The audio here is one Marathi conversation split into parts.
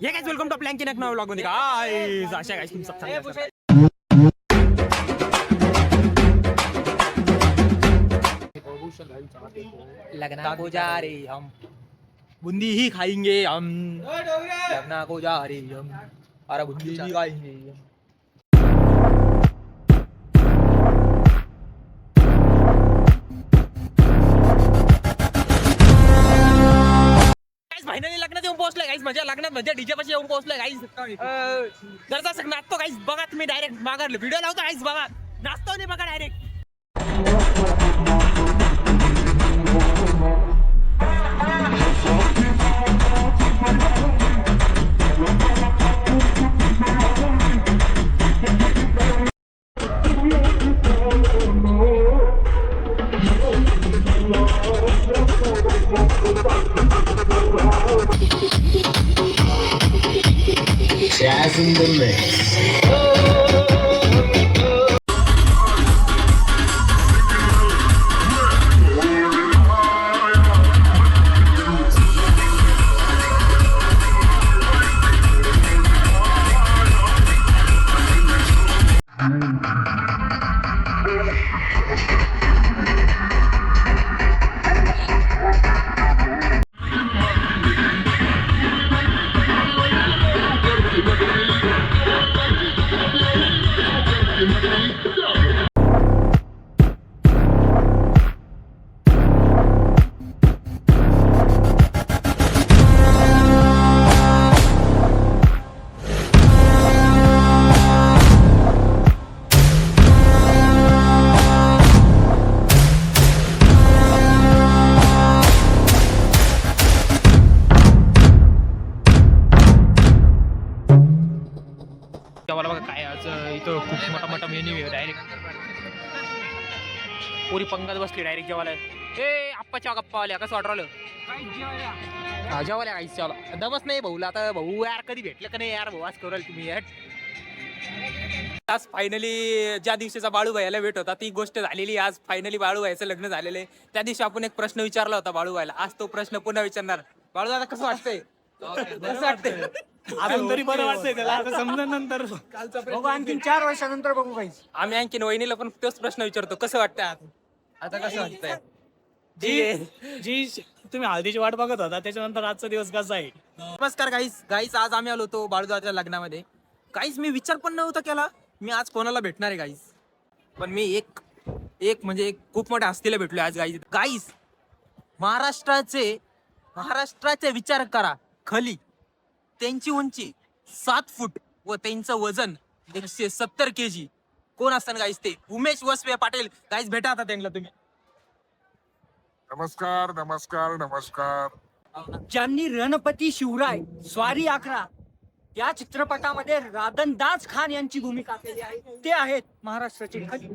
हे गाइस वेलकम टू प्लॅन किनक नवा व्लॉग मध्ये गाइस आशा गाइस तुमचं चांगलं असेल. लगना को जा रे हम बुंदी ही खाएंगे हम लगना को जा रे हम अरे बुंदी ही खाएंगे. फायनली लग्नात येऊन पोहोचलोय गाईस. माझ्या लग्नात म्हणजे डीजे पाशी येऊन पोहोचलोय गाईस. जरा सग नाचतो गाईस बघा तुम्ही. डायरेक्ट मागारलं व्हिडिओ लावतो गाईस बघा. नाचतो नाही बघा direct. Jazz in the mix. जेवायला बघा काय आज इथं खूप मोठा मोठा मेन्यू आहे. डायरेक्ट पुरी पंगत बसली डायरेक्ट जेवायला. ए आप्पाच्या गप्पावाल्या कसं वाटलं जेवायला काहीच जेवायला दमच नाही भाऊला. आता भाऊ यार कधी भेटलं का नाही यार भाऊ आज करूल तुम्ही यार. आज फायनली ज्या दिवशीचा बाळू भाईला भेट होता ती गोष्ट झालेली. आज फायनली बाळू भाईचं लग्न झालेलं आहे. त्या दिवशी आपण एक प्रश्न विचारला होता बाळू भाईला. आज तो प्रश्न पुन्हा विचारणार. बाळू दादा कसं वाटतंय कसं वाटतंय अजून तरी बरं वाटतंय त्याला. आता समजा नंतर बघू आणखीन 4 वर्षानंतर बघू काही. आम्ही आणखीन वहिनीला पण तोच प्रश्न विचारतो कसं वाटतंय आता कसं वाटतंय. जी तुम्ही हळदीची वाट बघत होता त्याच्यानंतर आजचा दिवस कसा आहे. नमस्कार गाईस आज आम्ही आलो होतो बाळूदाच्या लग्नामध्ये. गाईस मी विचार पण नव्हता केला मी आज कोणाला भेटणार आहे गाईस. पण मी एक म्हणजे एक खूप मोठ्या हस्तीला भेटलोय आज गाईस. गाईस महाराष्ट्राचे विचार करा. खली त्यांची उंची 7 फूट व त्यांचं वजन 170 kg. कोण असतात गाईस ते उमेश वसवे पाटील. गाईस भेटा आता त्यांना तुम्ही. नमस्कार नमस्कार नमस्कार. ज्यांनी रणपती शिवराय स्वारी 11 या चित्रपटामध्ये राधनदास खान यांची भूमिका केली आहे ते आहेत महाराष्ट्राचे खली.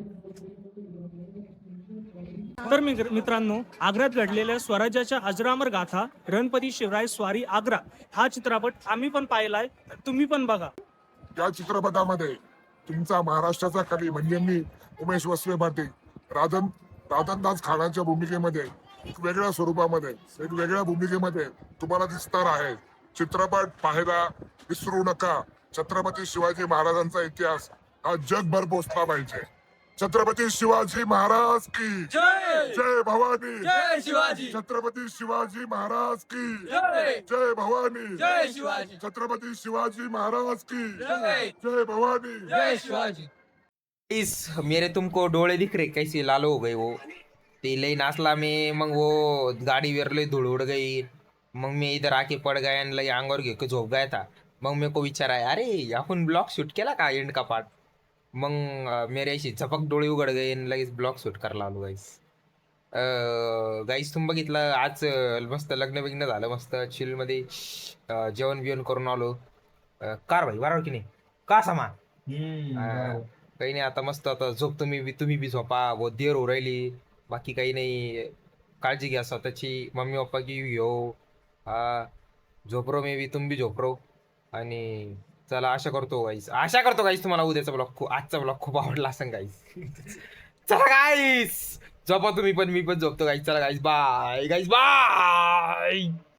तर मित्रांनो, आग्र्यात घडलेल्या स्वराज्याच्या अजरामर गाथा रणपती शिवराय स्वारी आग्रा हा चित्रपट आम्ही पण पाहिलाय. तुम्ही पण बघा. या चित्रपटामध्ये तुमचा महाराष्ट्राचा कवी म्हणजे मी उमेश वसवे पाटील राधनदास खानाच्या भूमिकेमध्ये एक वेगळ्या स्वरूपामध्ये एक वेगळ्या भूमिकेमध्ये तुम्हाला दिसणार आहे. चित्रपट पाहायला विसरू नका. छत्रपती शिवाजी महाराजांचा इतिहास हा जगभर पोचला पाहिजे. छत्रपती शिवाजी महाराज की जय भवानी. जय शिवाजी. छत्रपती शिवाजी महाराज की जय भवानी. छत्रपती शिवाजी महाराज की जय भवानी. इस मेरे तुमको डोळे दिख रहे कैसे लालो हो गए वो. ते लई नाचला मैं मग वो गाड़ी वेर लई धूल उड़ गई. मग मैं इधर आके पड़ गया आणि लई अंगावर घेके झोप गया था. मग मेरे को विचार आया अरे आपण ब्लॉग शूट केला का एंड का पार्ट. मग मेरे अशी झपक डोळे उघड गए लगेच ब्लॉग शूट करायला आलो गाईस. गाईस तुम्ही बघितलं आज मस्त लग्न बिग्न झालं मस्त चिलमध्ये जेवण बिवण करून आलो. कार भाई बरोबर की नाही का सामान काही नाही. आता मस्त आता झोप तुम्ही बी झोपा. बहुत देर हो राहिली. बाकी काही नाही. काळजी घ्या स्वतःची. मम्मी पप्पा की हो हा झोपरो मी बी तुम बी झोपरो. आणि चला आशा करतो गाईस तुम्हाला उद्याचा ब्लॉग आजचा ब्लॉग खूप आवडला असेल गाईस. चला गाईस झोपा तुम्ही पण मी पण झोपतो गाईस. चला गाईस बाय.